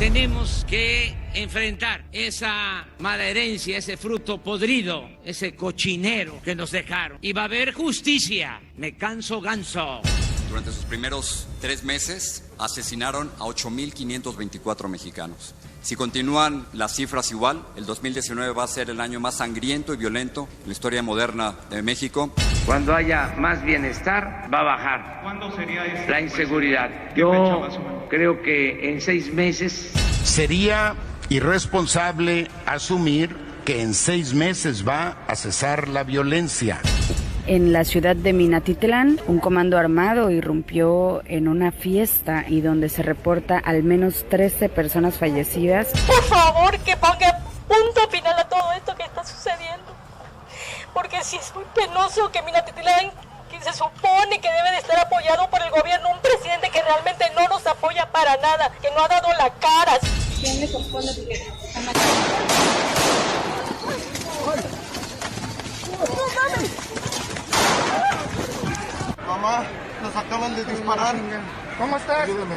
Tenemos que enfrentar esa mala herencia, ese fruto podrido, ese cochinero que nos dejaron. Y va a haber justicia. Me canso ganso. Durante sus primeros 3 meses asesinaron a 8,524 mexicanos. Si continúan las cifras igual, el 2019 va a ser el año más sangriento y violento en la historia moderna de México. Cuando haya más bienestar, va a bajar. ¿Cuándo sería eso? La inseguridad. Yo creo que en 6 meses... Sería irresponsable asumir que en 6 meses va a cesar la violencia. En la ciudad de Minatitlán, un comando armado irrumpió en una fiesta y donde se reporta al menos 13 personas fallecidas. Por favor, que ponga punto final a todo esto que está sucediendo. Porque sí es muy penoso que Minatitlán, que se supone que debe de estar apoyado por el gobierno, un presidente que realmente no nos apoya para nada, que no ha dado la cara. ¿Quién le compone porque están matando? Mamá, nos acaban de disparar. ¿Cómo estás? Ayúdame.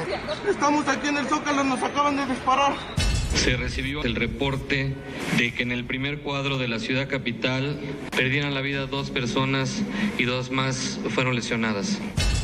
Estamos aquí en el Zócalo, nos acaban de disparar. Se recibió el reporte de que en el primer cuadro de la ciudad capital perdieron la vida 2 personas y 2 más fueron lesionadas.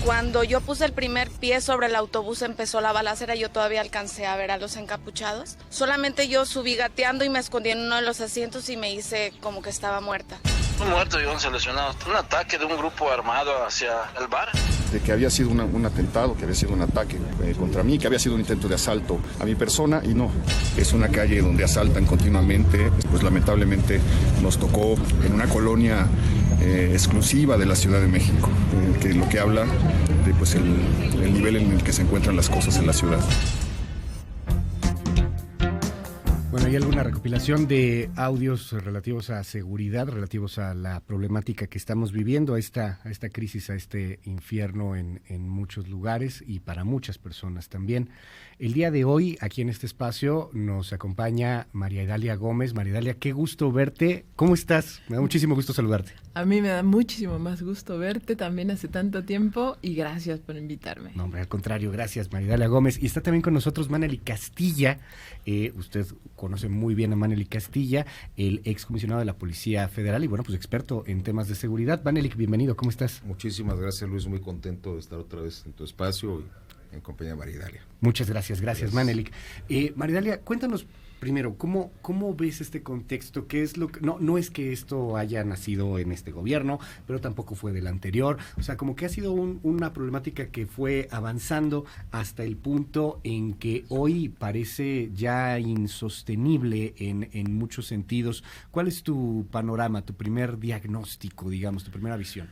Cuando yo puse el primer pie sobre el autobús empezó la balacera, yo todavía alcancé a ver a los encapuchados. Solamente yo subí gateando y me escondí en uno de los asientos y me hice como que estaba muerta. Un muerto y 11 lesionados. Un ataque de un grupo armado hacia el bar. De que había sido un atentado, que había sido un ataque contra mí, que había sido un intento de asalto a mi persona, y no. Es una calle donde asaltan continuamente. Pues lamentablemente nos tocó en una colonia exclusiva de la Ciudad de México, que lo que habla de pues el nivel en el que se encuentran las cosas en la ciudad. Bueno, hay alguna recopilación de audios relativos a seguridad, relativos a la problemática que estamos viviendo, a esta crisis, a este infierno en muchos lugares y para muchas personas también. El día de hoy, aquí en este espacio, nos acompaña María Idalia Gómez. María Idalia, qué gusto verte. ¿Cómo estás? Me da muchísimo gusto saludarte. A mí me da muchísimo más gusto verte también hace tanto tiempo y gracias por invitarme. No, hombre, al contrario, gracias, María Idalia Gómez. Y está también con nosotros Manely Castilla. Usted conoce muy bien a Manely Castilla, el excomisionado de la Policía Federal y, bueno, pues experto en temas de seguridad. Manely, bienvenido, ¿cómo estás? Muchísimas gracias, Luis, muy contento de estar otra vez en tu espacio y en compañía de María Idalia. Muchas gracias, Manely. María Idalia, cuéntanos primero, ¿cómo ves este contexto? ¿Qué es lo que no es que esto haya nacido en este gobierno, pero tampoco fue del anterior? O sea, como que ha sido una problemática que fue avanzando hasta el punto en que hoy parece ya insostenible en muchos sentidos. ¿Cuál es tu panorama, tu primer diagnóstico, digamos, tu primera visión?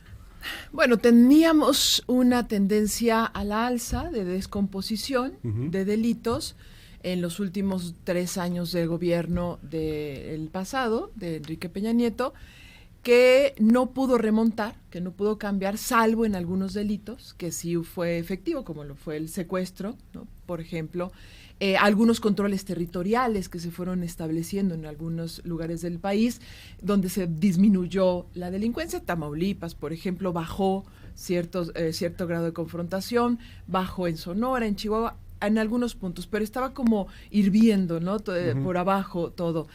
Bueno, teníamos una tendencia a la alza de descomposición de delitos en los últimos 3 años de gobierno del pasado, de Enrique Peña Nieto, que no pudo remontar, que no pudo cambiar, salvo en algunos delitos, que sí fue efectivo, como lo fue el secuestro, ¿no? Por ejemplo, algunos controles territoriales que se fueron estableciendo en algunos lugares del país, donde se disminuyó la delincuencia. Tamaulipas, por ejemplo, bajó cierto grado de confrontación, bajó en Sonora, en Chihuahua, en algunos puntos, pero estaba como hirviendo, ¿no? Por abajo todo.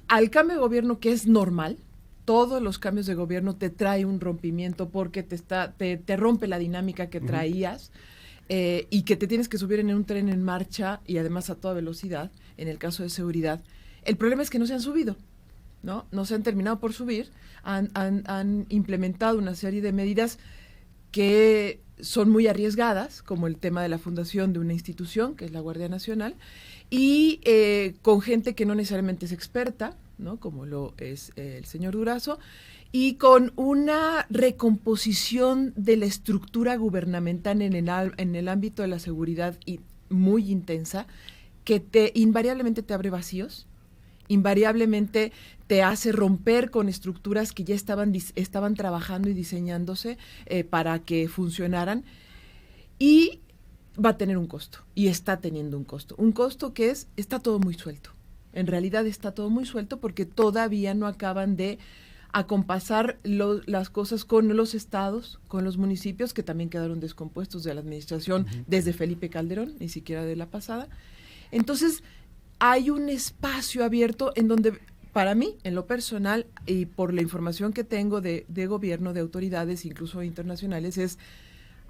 Al cambio de gobierno, que es normal, todos los cambios de gobierno te trae un rompimiento porque te rompe la dinámica que traías. Y que te tienes que subir en un tren en marcha y además a toda velocidad, en el caso de seguridad. El problema es que no se han subido, ¿no? No se han terminado por subir, han implementado una serie de medidas que son muy arriesgadas, como el tema de la fundación de una institución, que es la Guardia Nacional, y con gente que no necesariamente es experta, ¿no? Como lo es el señor Durazo, y con una recomposición de la estructura gubernamental en el ámbito de la seguridad muy intensa, que invariablemente te abre vacíos, invariablemente te hace romper con estructuras que ya estaban trabajando y diseñándose para que funcionaran, y va a tener un costo, y está teniendo un costo que está todo muy suelto. En realidad está todo muy suelto porque todavía no acaban de acompasar las cosas con los estados, con los municipios, que también quedaron descompuestos de la administración desde Felipe Calderón, ni siquiera de la pasada. Entonces, hay un espacio abierto en donde, para mí, en lo personal, y por la información que tengo de gobierno, de autoridades, incluso internacionales,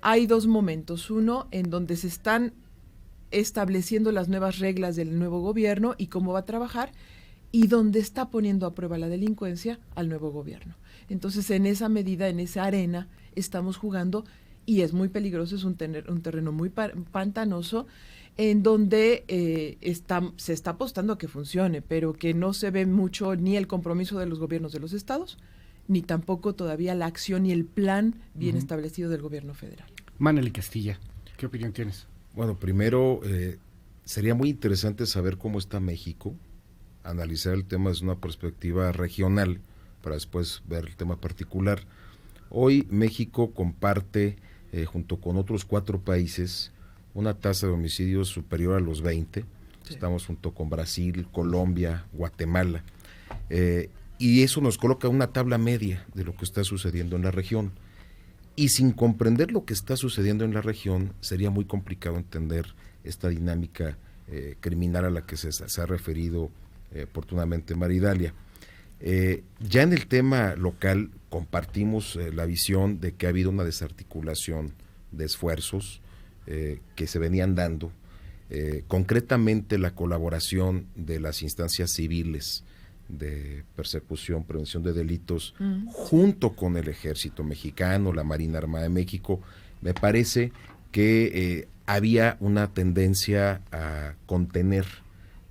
hay dos momentos. Uno, en donde se están estableciendo las nuevas reglas del nuevo gobierno y cómo va a trabajar, y donde está poniendo a prueba la delincuencia al nuevo gobierno. Entonces, en esa medida, en esa arena, estamos jugando, y es muy peligroso, es un terreno muy pantanoso, en donde se está apostando a que funcione, pero que no se ve mucho ni el compromiso de los gobiernos de los estados, ni tampoco todavía la acción y el plan bien establecido del gobierno federal. Maneli Castilla, ¿qué opinión tienes? Bueno, primero, sería muy interesante saber cómo está México, analizar el tema desde una perspectiva regional, para después ver el tema particular. Hoy México comparte, junto con otros 4 países, una tasa de homicidios superior a los 20. Sí. Estamos junto con Brasil, Colombia, Guatemala. Y eso nos coloca una tabla media de lo que está sucediendo en la región. Y sin comprender lo que está sucediendo en la región, sería muy complicado entender esta dinámica criminal a la que se ha referido oportunamente Maridalia. Ya en el tema local compartimos la visión de que ha habido una desarticulación de esfuerzos que se venían dando, concretamente la colaboración de las instancias civiles de persecución, prevención de delitos, junto con el Ejército Mexicano, la Marina Armada de México. Me parece que había una tendencia a contener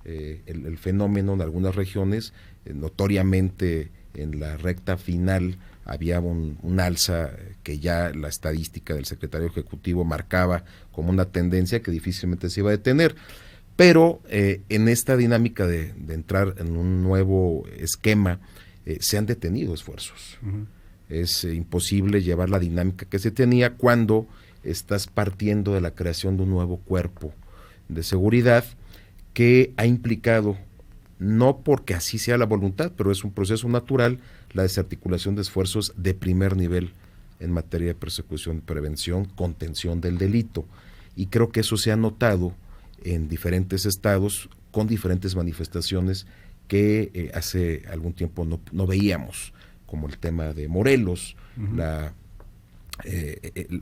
el fenómeno en algunas regiones. Notoriamente en la recta final había un alza que ya la estadística del secretario ejecutivo marcaba como una tendencia que difícilmente se iba a detener, pero en esta dinámica de entrar en un nuevo esquema se han detenido esfuerzos. Es imposible llevar la dinámica que se tenía cuando estás partiendo de la creación de un nuevo cuerpo de seguridad que ha implicado, no porque así sea la voluntad, pero es un proceso natural, la desarticulación de esfuerzos de primer nivel en materia de persecución, prevención, contención del delito. Y creo que eso se ha notado en diferentes estados con diferentes manifestaciones que hace algún tiempo no veíamos, como el tema de Morelos, la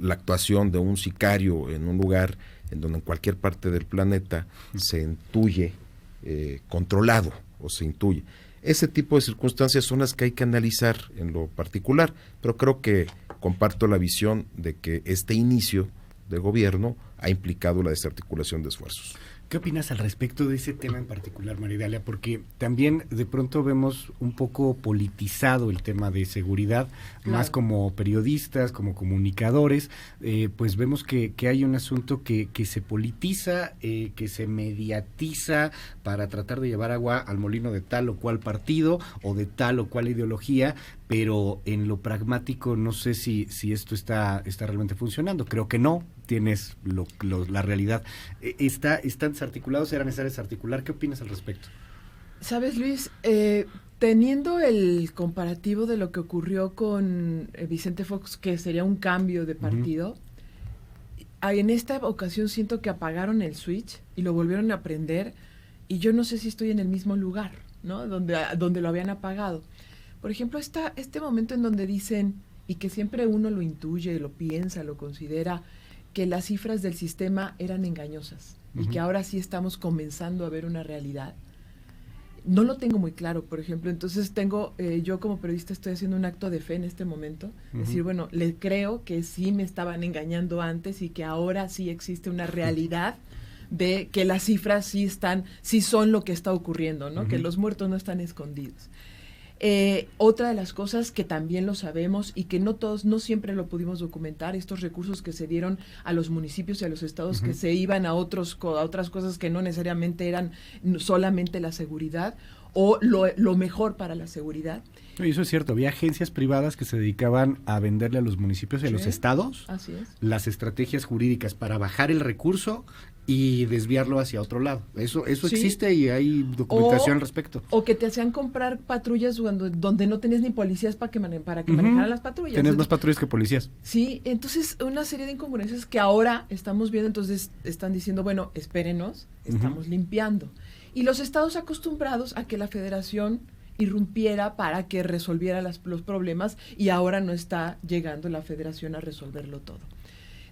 actuación de un sicario en un lugar en donde en cualquier parte del planeta se intuye controlado o se intuye. Ese tipo de circunstancias son las que hay que analizar en lo particular, pero creo que comparto la visión de que este inicio de gobierno ha implicado la desarticulación de esfuerzos. ¿Qué opinas al respecto de ese tema en particular, Maridalia? Porque también de pronto vemos un poco politizado el tema de seguridad, claro, más como periodistas, como comunicadores, pues vemos que hay un asunto que se politiza, que se mediatiza para tratar de llevar agua al molino de tal o cual partido o de tal o cual ideología, pero en lo pragmático no sé si esto está realmente funcionando. Creo que no. Tienes la realidad. ¿Están desarticulados? ¿Era necesario desarticular? ¿Qué opinas al respecto? Sabes, Luis, teniendo el comparativo de lo que ocurrió con Vicente Fox, que sería un cambio de partido, en esta ocasión siento que apagaron el switch y lo volvieron a prender, y yo no sé si estoy en el mismo lugar, ¿no? Donde lo habían apagado. Por ejemplo, este momento en donde dicen, y que siempre uno lo intuye, lo piensa, lo considera, que las cifras del sistema eran engañosas y que ahora sí estamos comenzando a ver una realidad. No lo tengo muy claro, por ejemplo, entonces yo como periodista estoy haciendo un acto de fe en este momento, decir, bueno, le creo que sí me estaban engañando antes y que ahora sí existe una realidad de que las cifras sí son lo que está ocurriendo, ¿no? Que los muertos no están escondidos. Otra de las cosas que también lo sabemos y que no siempre lo pudimos documentar, estos recursos que se dieron a los municipios y a los estados que se iban a otras cosas que no necesariamente eran solamente la seguridad o lo mejor para la seguridad. Y eso es cierto, había agencias privadas que se dedicaban a venderle a los municipios y a los estados así es, las estrategias jurídicas para bajar el recurso y desviarlo hacia otro lado. Eso Sí. existe y hay documentación al respecto. O que te hacían comprar patrullas donde no tenías ni policías para que manejaran las patrullas. Tenías más patrullas que policías. Sí, entonces una serie de incongruencias que ahora estamos viendo, entonces están diciendo, bueno, espérenos, estamos limpiando. Y los estados acostumbrados a que la federación irrumpiera para que resolviera los problemas, y ahora no está llegando la federación a resolverlo todo.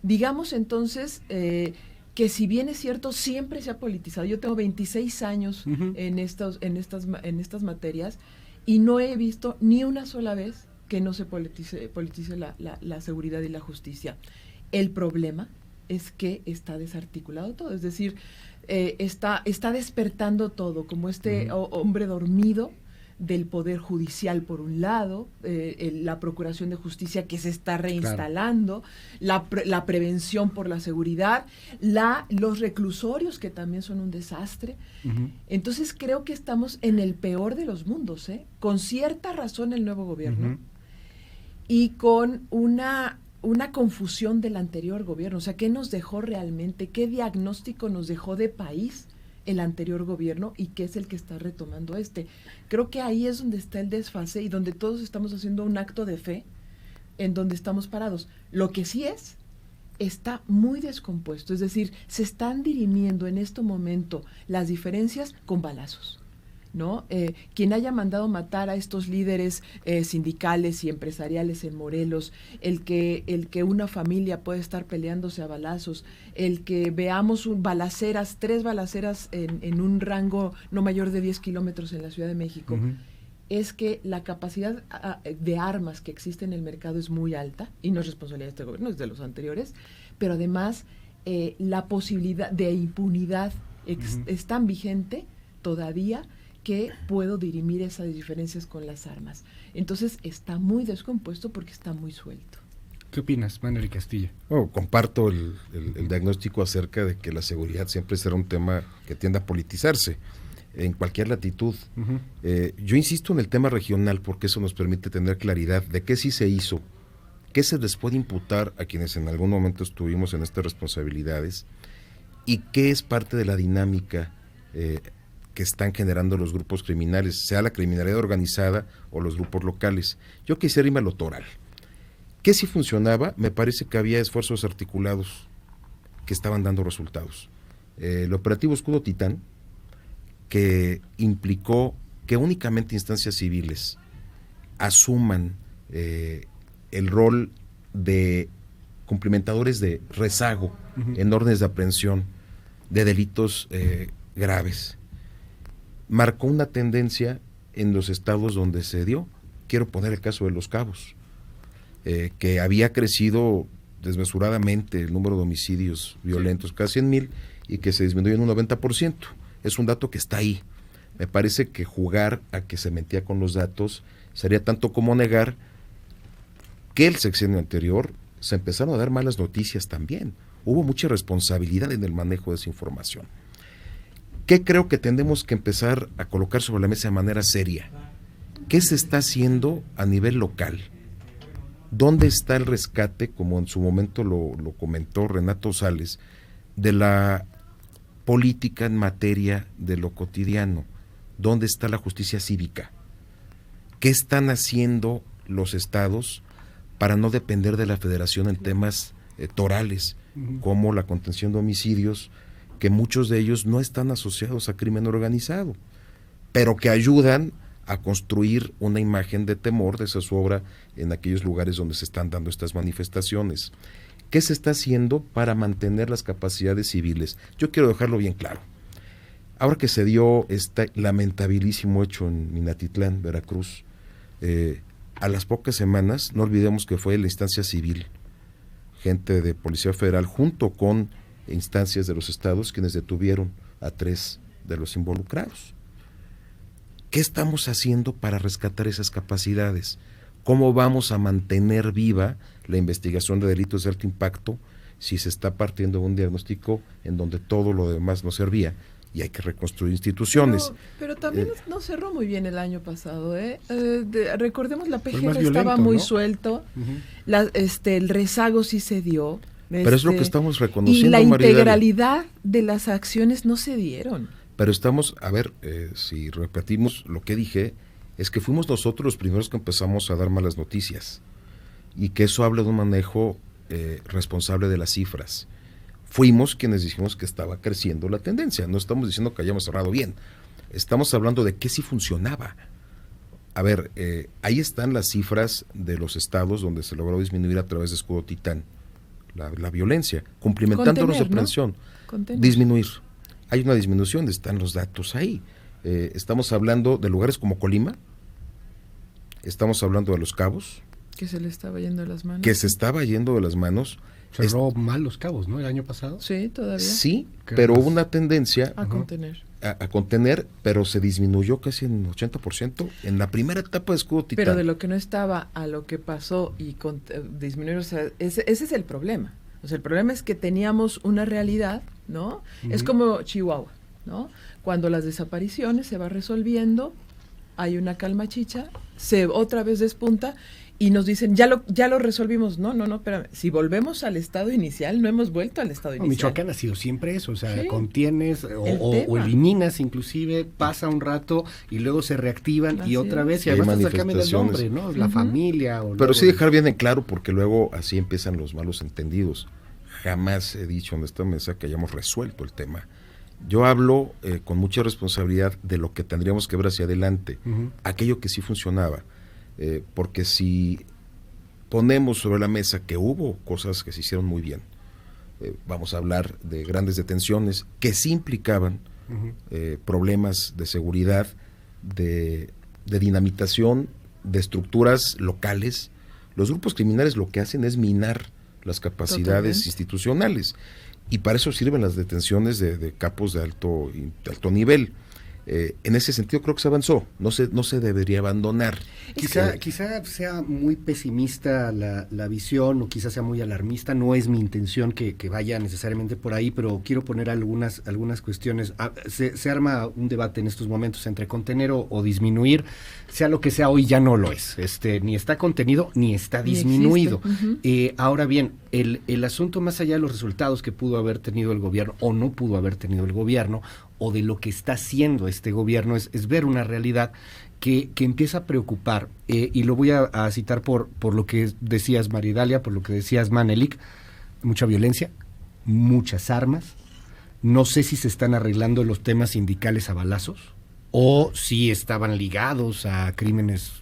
Digamos entonces que si bien es cierto, siempre se ha politizado. Yo tengo 26 años en estas materias y no he visto ni una sola vez que no se politice la seguridad y la justicia. El problema es que está desarticulado todo, es decir, está despertando todo, como hombre dormido del Poder Judicial por un lado, la Procuración de Justicia que se está reinstalando, claro, la prevención por la seguridad, los reclusorios que también son un desastre. Entonces creo que estamos en el peor de los mundos, con cierta razón el nuevo gobierno y con una confusión del anterior gobierno. O sea, ¿qué nos dejó realmente? ¿Qué diagnóstico nos dejó de país el anterior gobierno y qué es el que está retomando este? Creo que ahí es donde está el desfase y donde todos estamos haciendo un acto de fe en donde estamos parados. Lo que sí está muy descompuesto, es decir, se están dirimiendo en este momento las diferencias con balazos, ¿no? Quien haya mandado matar a estos líderes sindicales y empresariales en Morelos, el que una familia puede estar peleándose a balazos, el que veamos 3 balaceras en un rango no mayor de 10 kilómetros en la Ciudad de México, es que la capacidad de armas que existe en el mercado es muy alta, y no es responsabilidad de este gobierno, es de los anteriores, pero además la posibilidad de impunidad es tan vigente todavía que puedo dirimir esas diferencias con las armas. Entonces está muy descompuesto porque está muy suelto. ¿Qué opinas, Manuel Castilla? Comparto el diagnóstico acerca de que la seguridad siempre será un tema que tiende a politizarse en cualquier latitud. Yo insisto en el tema regional porque eso nos permite tener claridad de qué sí se hizo, qué se les puede imputar a quienes en algún momento estuvimos en estas responsabilidades y qué es parte de la dinámica que están generando los grupos criminales, sea la criminalidad organizada o los grupos locales. Yo quisiera irme a lo toral. ¿Qué sí funcionaba? Me parece que había esfuerzos articulados que estaban dando resultados. El operativo Escudo Titán, que implicó que únicamente instancias civiles asuman el rol de cumplimentadores de rezago en órdenes de aprehensión de delitos graves. Marcó una tendencia en los estados donde se dio. Quiero poner el caso de Los Cabos, que había crecido desmesuradamente el número de homicidios violentos, casi 100,000, y que se disminuyó en un 90%. Es un dato que está ahí. Me parece que jugar a que se mentía con los datos sería tanto como negar que el sexenio anterior se empezaron a dar malas noticias también. Hubo mucha responsabilidad en el manejo de esa información. ¿Qué creo que tenemos que empezar a colocar sobre la mesa de manera seria? ¿Qué se está haciendo a nivel local? ¿Dónde está el rescate, como en su momento lo comentó Renato Sales, de la política en materia de lo cotidiano? ¿Dónde está la justicia cívica? ¿Qué están haciendo los estados para no depender de la federación en temas torales, como la contención de homicidios, que muchos de ellos no están asociados a crimen organizado, pero que ayudan a construir una imagen de temor de zozobra en aquellos lugares donde se están dando estas manifestaciones? ¿Qué se está haciendo para mantener las capacidades civiles? Yo quiero dejarlo bien claro. Ahora que se dio este lamentabilísimo hecho en Minatitlán, Veracruz, a las pocas semanas, no olvidemos que fue la instancia civil, gente de Policía Federal, junto con instancias de los estados, quienes detuvieron a 3 de los involucrados. ¿Qué estamos haciendo para rescatar esas capacidades? ¿Cómo vamos a mantener viva la investigación de delitos de alto impacto si se está partiendo de un diagnóstico en donde todo lo demás no servía y hay que reconstruir instituciones? Pero también no cerró muy bien el año pasado, recordemos, la PGR violento, estaba muy ¿no? suelto, el rezago sí se dio, Pero es lo que estamos reconociendo, y la Maridalia. integralidad de las acciones no se dieron. Pero estamos, a ver, si repetimos lo que dije, es que fuimos nosotros los primeros que empezamos a dar malas noticias y que eso habla de un manejo responsable de las cifras. Fuimos quienes dijimos que estaba creciendo la tendencia, no estamos diciendo que hayamos cerrado bien, estamos hablando de que sí funcionaba. A ver, ahí están las cifras de los estados donde se logró disminuir a través de Escudo Titán la violencia, cumplimentándonos de prevención, disminuir. Hay una disminución, están los datos ahí. Estamos hablando de lugares como Colima, estamos hablando de Los Cabos. Que se le estaba yendo de las manos. Que se estaba yendo de las manos. Cerró mal Los Cabos, ¿no? El año pasado. Sí, todavía. Sí, pero hubo una tendencia a contener. A contener, pero se disminuyó casi en 80% en la primera etapa de Escudo Titán. Pero de lo que no estaba a lo que pasó y disminuyó, o sea, ese es el problema. O sea, el problema es que teníamos una realidad, ¿no? Es como Chihuahua, ¿no? Cuando las desapariciones se va resolviendo, hay una calma chicha, se otra vez despunta y nos dicen, ya lo resolvimos. No, espérame. Si volvemos al estado inicial, no hemos vuelto al estado inicial. Michoacán ha sido siempre eso, o sea, contienes o eliminas inclusive, pasa un rato y luego se reactivan y otra vez, y además hasta cambian el nombre, ¿no? La familia. Pero sí dejar bien en claro, porque luego así empiezan los malos entendidos. Jamás he dicho en esta mesa que hayamos resuelto el tema. Yo hablo con mucha responsabilidad de lo que tendríamos que ver hacia adelante, aquello que sí funcionaba. Porque si ponemos sobre la mesa que hubo cosas que se hicieron muy bien, vamos a hablar de grandes detenciones que sí implicaban problemas de seguridad, de dinamitación, de estructuras locales. Los grupos criminales lo que hacen es minar las capacidades institucionales, y para eso sirven las detenciones de capos de alto nivel. En ese sentido creo que se avanzó, no se debería abandonar. Quizá sea muy pesimista la visión, o quizá sea muy alarmista, no es mi intención que vaya necesariamente por ahí, pero quiero poner algunas cuestiones. Se arma un debate en estos momentos entre contener o disminuir, sea lo que sea, hoy ya no lo es, ni está contenido ni está disminuido. Ahora bien, el asunto más allá de los resultados que pudo haber tenido el gobierno o no pudo haber tenido el gobierno, o de lo que está haciendo este gobierno, es ver una realidad que empieza a preocupar, y lo voy a citar por lo que decías, Maridalia, por lo que decías, Manelik: mucha violencia, muchas armas, no sé si se están arreglando los temas sindicales a balazos, o si estaban ligados a crímenes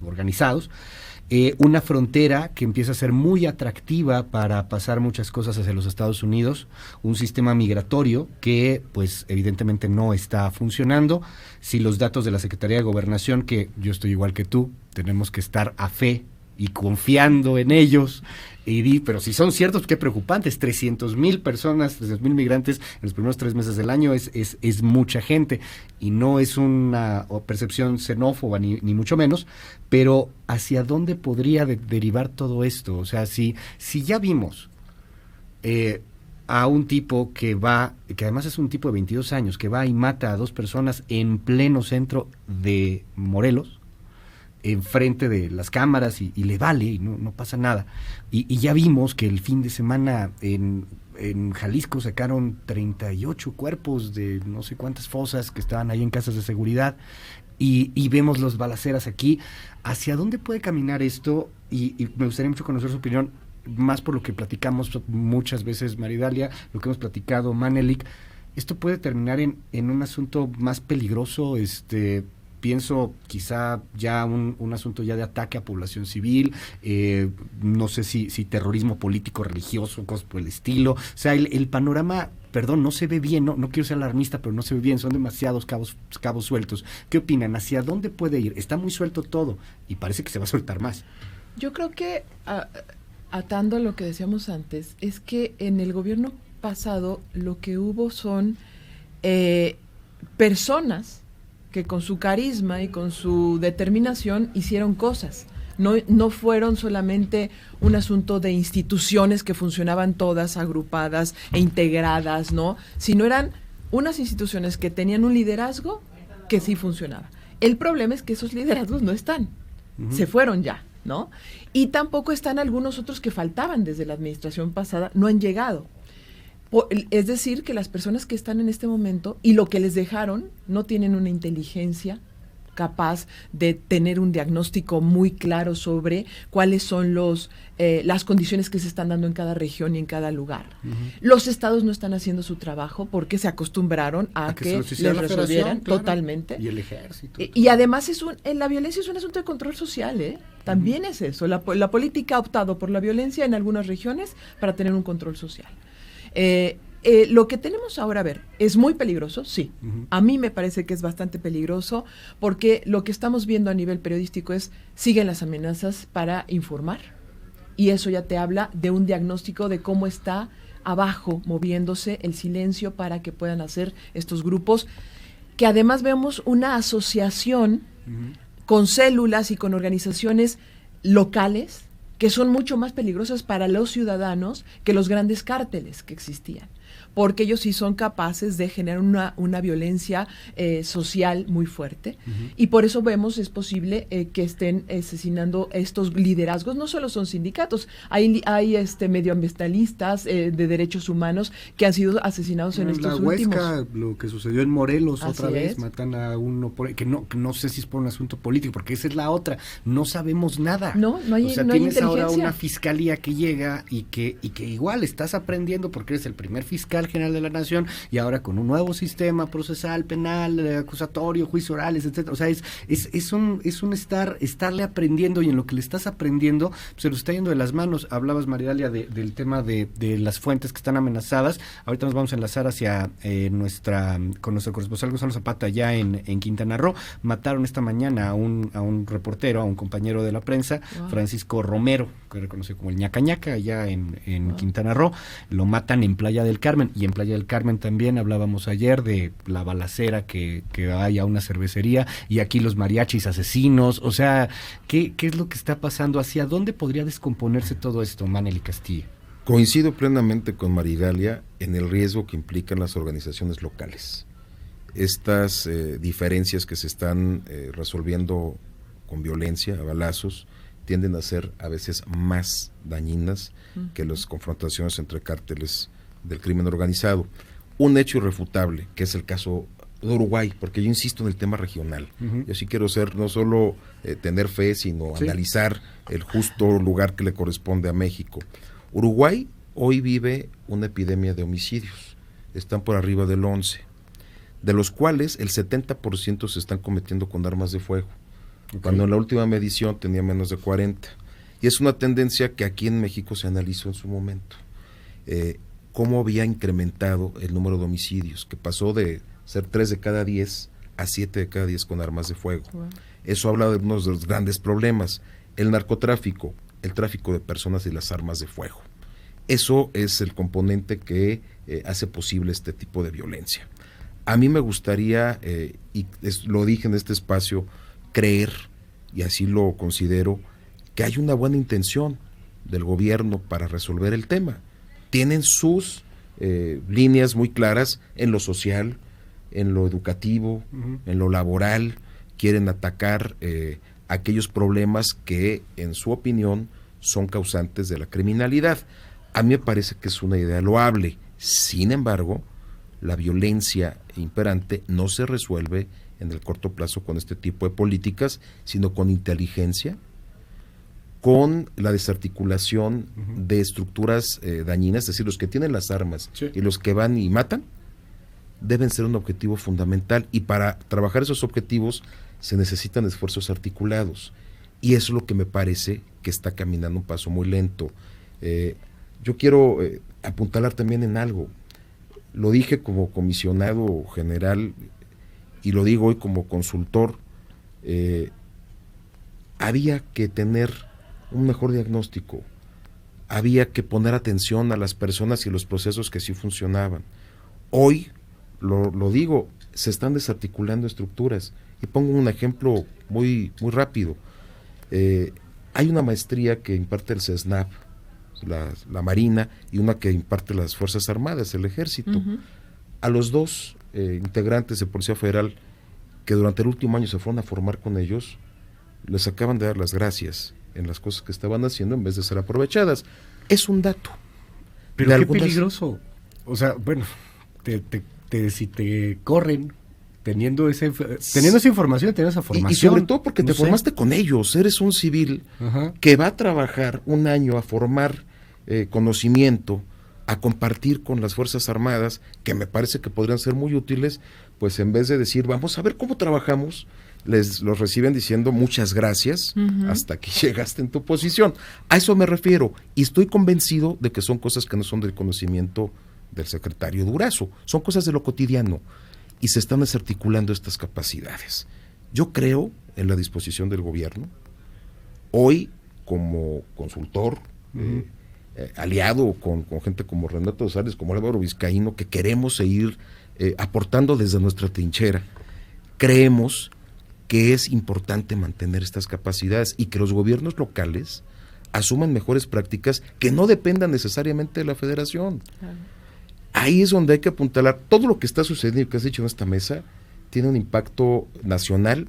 organizados, una frontera que empieza a ser muy atractiva para pasar muchas cosas hacia los Estados Unidos, un sistema migratorio que pues evidentemente no está funcionando. Si los datos de la Secretaría de Gobernación, que yo estoy igual que tú, tenemos que estar a fe y confiando en ellos, pero si son ciertos, qué preocupantes, 300,000 personas, 300,000 migrantes en los primeros 3 meses del año es mucha gente, y no es una percepción xenófoba ni mucho menos, pero ¿hacia dónde podría derivar todo esto? O sea, si ya vimos a un tipo que además es un tipo de 22 años, que va y mata a 2 personas en pleno centro de Morelos, enfrente de las cámaras, y le vale, y no pasa nada. Y ya vimos que el fin de semana en Jalisco sacaron 38 cuerpos de no sé cuántas fosas que estaban ahí en casas de seguridad, y vemos las balaceras aquí. ¿Hacia dónde puede caminar esto? Y me gustaría mucho conocer su opinión, más por lo que platicamos muchas veces, Maridalia, lo que hemos platicado, Manelik. ¿Esto puede terminar en un asunto más peligroso? Pienso quizá ya un asunto ya de ataque a población civil, no sé si terrorismo político, religioso, cosas por el estilo. O sea, el panorama, perdón, no se ve bien, no quiero ser alarmista, pero no se ve bien, son demasiados cabos sueltos. ¿Qué opinan? ¿Hacia dónde puede ir? Está muy suelto todo y parece que se va a soltar más. Yo creo que, atando a lo que decíamos antes, es que en el gobierno pasado lo que hubo son personas que con su carisma y con su determinación hicieron cosas. No fueron solamente un asunto de instituciones que funcionaban todas agrupadas e integradas, ¿no? Sino eran unas instituciones que tenían un liderazgo que sí funcionaba. El problema es que esos liderazgos no están, se fueron ya, ¿no? Y tampoco están algunos otros que faltaban desde la administración pasada, no han llegado. Es decir, que las personas que están en este momento y lo que les dejaron no tienen una inteligencia capaz de tener un diagnóstico muy claro sobre cuáles son las condiciones que se están dando en cada región y en cada lugar. Los estados no están haciendo su trabajo porque se acostumbraron a que les resolvieran totalmente. Y el ejército. Y además la violencia es un asunto de control social, ¿eh? También es eso. La política ha optado por la violencia en algunas regiones para tener un control social. Lo que tenemos ahora, a ver, es muy peligroso, sí. A mí me parece que es bastante peligroso porque lo que estamos viendo a nivel periodístico siguen las amenazas para informar y eso ya te habla de un diagnóstico de cómo está abajo moviéndose el silencio para que puedan hacer estos grupos, que además vemos una asociación con células y con organizaciones locales que son mucho más peligrosas para los ciudadanos que los grandes cárteles que existían, porque ellos sí son capaces de generar una violencia social muy fuerte, y por eso vemos, es posible que estén asesinando estos liderazgos. No solo son sindicatos, hay medioambientalistas de derechos humanos que han sido asesinados en estos últimos. La Huesca, lo que sucedió en Morelos, Así otra vez, es. matan a uno, que no sé si es por un asunto político, porque esa es la otra, no sabemos nada. No hay, o sea, no hay tienes ahora inteligencia. una fiscalía que llega y que igual estás aprendiendo porque eres el primer fiscal general de la nación y ahora con un nuevo sistema procesal, penal, acusatorio, juicio orales, etcétera. O sea, es un estarle aprendiendo, y en lo que le estás aprendiendo se lo está yendo de las manos. Hablabas, Maridalia, del tema de las fuentes que están amenazadas. Ahorita nos vamos a enlazar hacia con nuestro corresponsal Gonzalo Zapata allá en Quintana Roo. Mataron esta mañana a un reportero, a un compañero de la prensa, Francisco Romero, que reconoció como el ñaca ñaca allá en Quintana Roo. Lo matan en Playa del Carmen, y en Playa del Carmen también hablábamos ayer de la balacera que hay a una cervecería, y aquí los mariachis asesinos. O sea, ¿qué es lo que está pasando? ¿Hacia dónde podría descomponerse todo esto, Manely Castillo? Coincido plenamente con Maridalia en el riesgo que implican las organizaciones locales. Estas diferencias que se están resolviendo con violencia, a balazos, tienden a ser a veces más dañinas que las confrontaciones entre cárteles del crimen organizado. Un hecho irrefutable, que es el caso de Uruguay, porque yo insisto en el tema regional. Yo sí quiero no solo tener fe, sino analizar el justo lugar que le corresponde a México. Uruguay hoy vive una epidemia de homicidios, están por arriba del 11, de los cuales el 70% se están cometiendo con armas de fuego, cuando en la última medición tenía menos de 40, y es una tendencia que aquí en México se analizó en su momento. Cómo había incrementado el número de homicidios, que pasó de ser 3 de cada 10 a 7 de cada 10 con armas de fuego. Eso habla de uno de los grandes problemas: el narcotráfico, el tráfico de personas y las armas de fuego. Eso es el componente que hace posible este tipo de violencia. A mí me gustaría, lo dije en este espacio, creer, y así lo considero, que hay una buena intención del gobierno para resolver el tema. Tienen sus líneas muy claras en lo social, en lo educativo, en lo laboral. Quieren atacar aquellos problemas que, en su opinión, son causantes de la criminalidad. A mí me parece que es una idea loable. Sin embargo, la violencia imperante no se resuelve en el corto plazo con este tipo de políticas, sino con inteligencia, con la desarticulación de estructuras dañinas, es decir, los que tienen las armas y los que van y matan, deben ser un objetivo fundamental, y para trabajar esos objetivos se necesitan esfuerzos articulados, y eso es lo que me parece que está caminando un paso muy lento. Yo quiero apuntalar también en algo. Lo dije como comisionado general y lo digo hoy como consultor. Había que tener un mejor diagnóstico, había que poner atención a las personas y los procesos que sí funcionaban. Hoy, lo digo, se están desarticulando estructuras, y pongo un ejemplo muy rápido. Hay una maestría que imparte el CESNAP, la Marina, y una que imparte las Fuerzas Armadas, el Ejército. A los dos integrantes de Policía Federal que durante el último año se fueron a formar con ellos, les acaban de dar las gracias, en las cosas que estaban haciendo en vez de ser aprovechadas. Es un dato. Pero qué peligroso. O sea, bueno, si te corren teniendo esa información, teniendo esa formación. Y sobre todo porque te formaste con ellos, eres un civil que va a trabajar un año a formar conocimiento, a compartir con las Fuerzas Armadas, que me parece que podrían ser muy útiles, pues en vez de decir, vamos a ver cómo trabajamos, los reciben diciendo muchas gracias hasta que llegaste en tu posición. A eso me refiero, y estoy convencido de que son cosas que no son del conocimiento del secretario Durazo, son cosas de lo cotidiano, y se están desarticulando estas capacidades. Yo creo en la disposición del gobierno, hoy como consultor, aliado con gente como Renato González, como Álvaro Vizcaíno, que queremos seguir aportando desde nuestra trinchera. Creemos que es importante mantener estas capacidades y que los gobiernos locales asuman mejores prácticas que no dependan necesariamente de la federación. Ahí es donde hay que apuntalar. Todo lo que está sucediendo y que has dicho en esta mesa tiene un impacto nacional,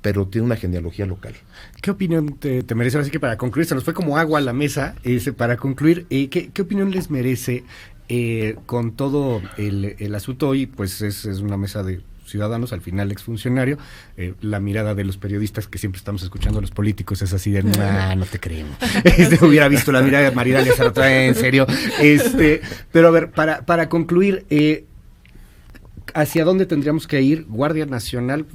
pero tiene una genealogía local. ¿Qué opinión te merece? Así que para concluir, se nos fue como agua a la mesa. Para concluir, ¿qué opinión les merece con todo el asunto hoy? Pues es una mesa de ciudadanos, al final exfuncionario. La mirada de los periodistas que siempre estamos escuchando a los políticos es así de, no te creemos. Hubiera visto la mirada de Maridalia, se lo trae en serio. Pero a ver, para concluir, ¿hacia dónde tendríamos que ir? Guardia Nacional,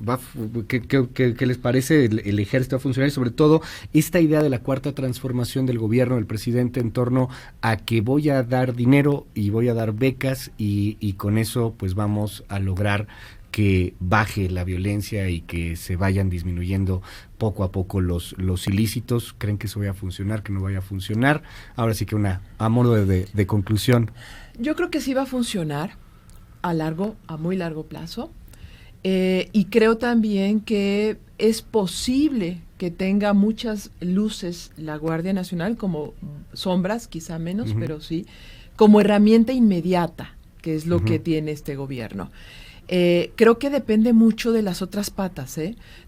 ¿qué les parece? El ejército va a funcionar, y sobre todo esta idea de la cuarta transformación del gobierno del presidente en torno a que voy a dar dinero y voy a dar becas y con eso pues vamos a lograr que baje la violencia y que se vayan disminuyendo poco a poco los ilícitos. ¿Creen que eso vaya a funcionar, que no vaya a funcionar? Ahora sí que a modo de conclusión. Yo creo que sí va a funcionar a muy largo plazo, y creo también que es posible que tenga muchas luces la Guardia Nacional, como sombras, quizá menos, pero sí, como herramienta inmediata, que es lo que tiene este gobierno. Creo que depende mucho de las otras patas,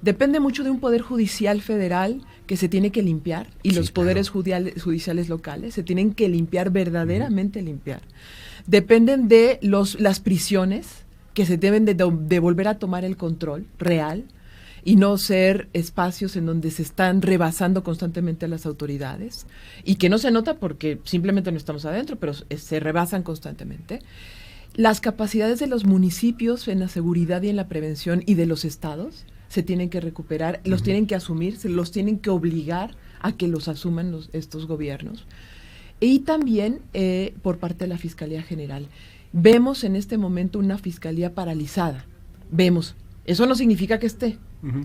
depende mucho de un poder judicial federal que se tiene que limpiar, y los poderes judiciales locales se tienen que limpiar, verdaderamente limpiar. Dependen de las prisiones, que se deben de volver a tomar el control real y no ser espacios en donde se están rebasando constantemente a las autoridades, y que no se nota porque simplemente no estamos adentro, pero se rebasan constantemente. Las capacidades de los municipios en la seguridad y en la prevención, y de los estados, se tienen que recuperar, los tienen que asumir, se los tienen que obligar a que los asuman estos gobiernos. Y también por parte de la Fiscalía General. Vemos en este momento una fiscalía paralizada. Vemos. Eso no significa que esté,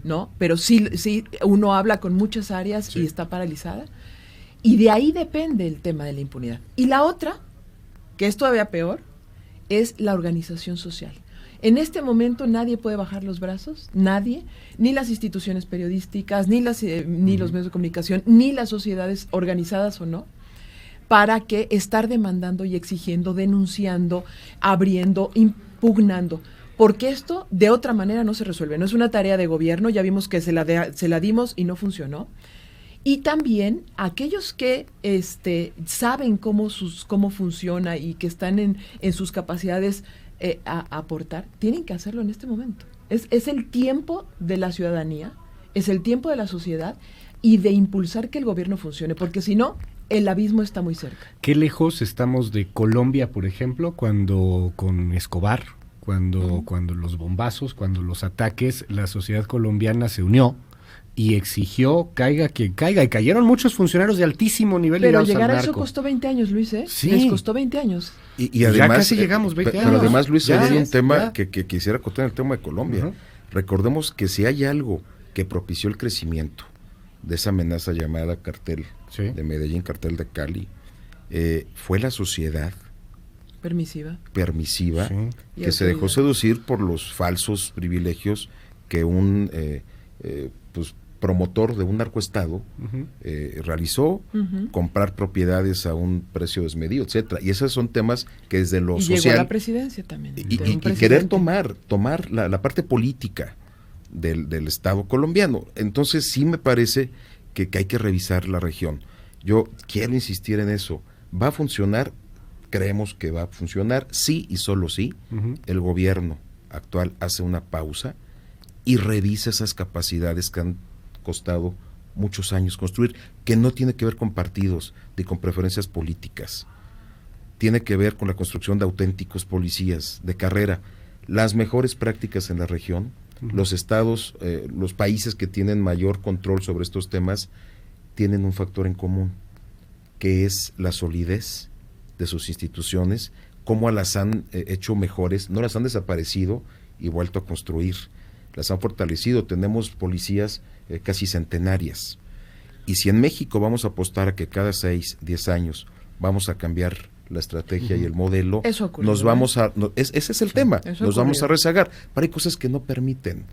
¿no? Pero sí uno habla con muchas áreas y está paralizada. Y de ahí depende el tema de la impunidad. Y la otra, que es todavía peor, es la organización social. En este momento nadie puede bajar los brazos, nadie, ni las instituciones periodísticas, ni los medios de comunicación, ni las sociedades organizadas o no, para que estar demandando y exigiendo, denunciando, abriendo, impugnando. Porque esto de otra manera no se resuelve. No es una tarea de gobierno, ya vimos que se la dimos y no funcionó. Y también aquellos que saben cómo funciona y que están en sus capacidades a aportar, tienen que hacerlo en este momento. Es el tiempo de la ciudadanía, es el tiempo de la sociedad y de impulsar que el gobierno funcione, porque si no, el abismo está muy cerca. ¿Qué lejos estamos de Colombia, por ejemplo, cuando con Escobar, cuando los bombazos, cuando los ataques, la sociedad colombiana se unió y exigió caiga quien caiga, y cayeron muchos funcionarios de altísimo nivel. Pero llegar a eso costó 20 años, Luis, Sí. Les costó 20 años. Y además, ya casi llegamos 20 años. Pero además, Luis, hay un tema que quisiera contar, el tema de Colombia. Recordemos que si hay algo que propició el crecimiento de esa amenaza llamada cartel de Medellín, cartel de Cali, fue la sociedad permisiva que se dejó seducir por los falsos privilegios que un promotor de un narcoestado realizó, comprar propiedades a un precio desmedido, etcétera. Y esos son temas que desde lo social... llegó a la presidencia también. Y querer tomar la parte política del Estado colombiano. Entonces sí me parece que hay que revisar la región. Yo quiero insistir en eso. ¿Va a funcionar? Creemos que va a funcionar, sí y solo sí. El gobierno actual hace una pausa y revisa esas capacidades que han costado muchos años construir, que no tiene que ver con partidos ni con preferencias políticas. Tiene que ver con la construcción de auténticos policías de carrera. Las mejores prácticas en la región, los estados, los países que tienen mayor control sobre estos temas, tienen un factor en común, que es la solidez de sus instituciones, cómo las han hecho mejores, no las han desaparecido y vuelto a construir, las han fortalecido. Tenemos policías casi centenarias, y si en México vamos a apostar a que cada 6, 10 años vamos a cambiar la estrategia y el modelo, nos vamos a, ese es el tema, nos vamos a rezagar, pero hay cosas que no permiten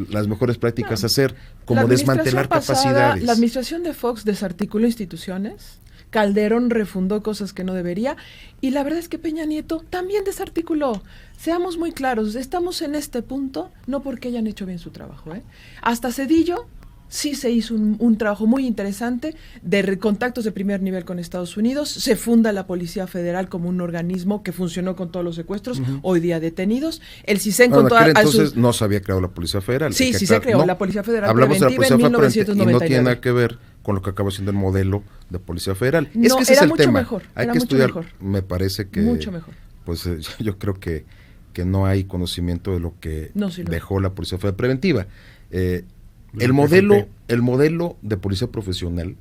las mejores prácticas hacer, como desmantelar capacidades. La administración de Fox desarticuló instituciones, Calderón refundó cosas que no debería, y la verdad es que Peña Nieto también desarticuló. Seamos muy claros, estamos en este punto no porque hayan hecho bien su trabajo, Hasta Zedillo sí se hizo un trabajo muy interesante de contactos de primer nivel con Estados Unidos, se funda la Policía Federal como un organismo que funcionó con todos los secuestros, hoy día detenidos. El CISEN entonces no se había creado la Policía Federal. Sí, se creó la Policía Federal hablamos preventiva de la Policía en 1999. Y no tiene nada que ver con lo que acaba siendo el modelo de Policía Federal. No, es que ese era es el mucho tema. Mejor, hay que estudiar, me parece que mucho mejor. Pues yo creo que no hay conocimiento de lo que dejó la Policía Federal preventiva. El modelo de policía profesional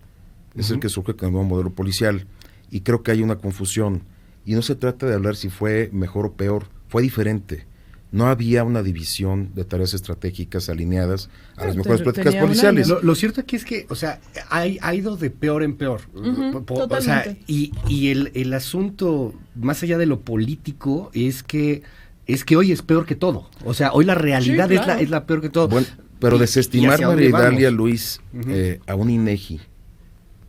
es el que surge con el nuevo modelo policial, y creo que hay una confusión, y no se trata de hablar si fue mejor o peor, fue diferente. No había una división de tareas estratégicas alineadas a las mejores prácticas policiales. Lo cierto aquí es que, o sea, ha ido de peor en peor. O sea, y el asunto, más allá de lo político, es que hoy es peor que todo. O sea, hoy la realidad es la peor que todo. Bueno, pero desestimar, María Idalia, Luis, a un INEGI,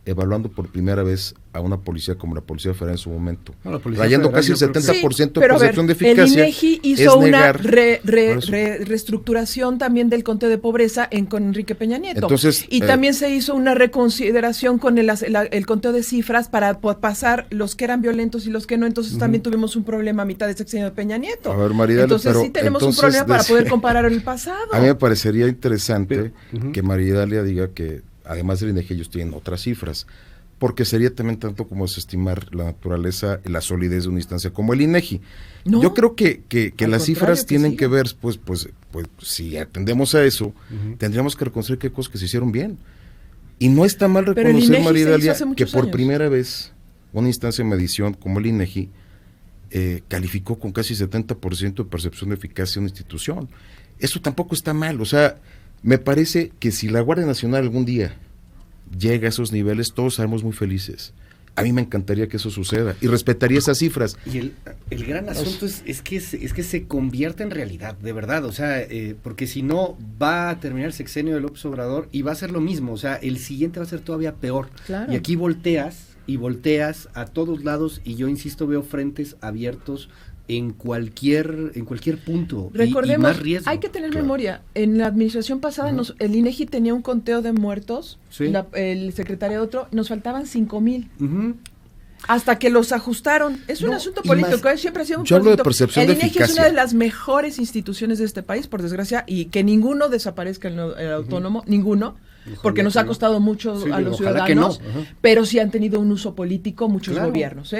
evaluando por primera vez a una policía como la Policía Federal en su momento, rayando casi el 70% de percepción de eficacia. El INEGI hizo una reestructuración también del conteo de pobreza con Enrique Peña Nieto. Entonces, también se hizo una reconsideración con el conteo de cifras para pasar los que eran violentos y los que no. Entonces también tuvimos un problema a mitad de sexenio de Peña Nieto. A ver, María, entonces sí tenemos un problema para poder comparar el pasado. A mí me parecería interesante que María Idalia diga que además del INEGI ellos tienen otras cifras, porque sería también tanto como desestimar la naturaleza y la solidez de una instancia como el INEGI. No, yo creo que las cifras tienen que ver, pues si atendemos a eso, tendríamos que reconocer qué cosas que se hicieron bien. Y no está mal reconocer, María Idalia, que por primera vez una instancia de medición como el INEGI calificó con casi 70% de percepción de eficacia una institución. Eso tampoco está mal, o sea, me parece que si la Guardia Nacional algún día llega a esos niveles, todos seremos muy felices. A mí me encantaría que eso suceda y respetaría esas cifras. Y el gran asunto es que se convierta en realidad, de verdad, o sea, porque si no va a terminar el sexenio de López Obrador y va a ser lo mismo, o sea, el siguiente va a ser todavía peor. Claro. Y aquí volteas a todos lados, y yo insisto, veo frentes abiertos en cualquier punto. Recordemos, y más riesgo. Hay que tener memoria. En la administración pasada el INEGI tenía un conteo de muertos, el secretario otro, nos faltaban 5,000. Hasta que los ajustaron. Es un asunto político, siempre ha sido un asunto. El INEGI es una de las mejores instituciones de este país, por desgracia, y que ninguno desaparezca el autónomo, ninguno. Porque nos ha costado mucho a los ciudadanos, pero sí han tenido un uso político muchos gobiernos.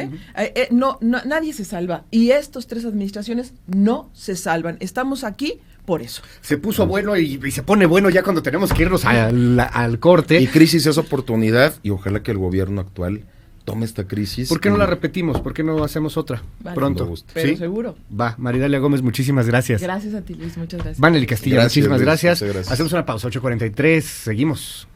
Nadie se salva, y estos 3 administraciones no se salvan. Estamos aquí por eso. Se puso bueno y se pone bueno ya cuando tenemos que irnos al corte. Y crisis es oportunidad, y ojalá que el gobierno actual tome esta crisis. ¿Por qué no la repetimos? ¿Por qué no hacemos otra? Pronto. Pero seguro. Va, María Idalia Gómez, muchísimas gracias. Gracias a ti, Luis, muchas gracias. Vanely Castillo, muchísimas gracias. Hacemos una pausa, 8:43, seguimos.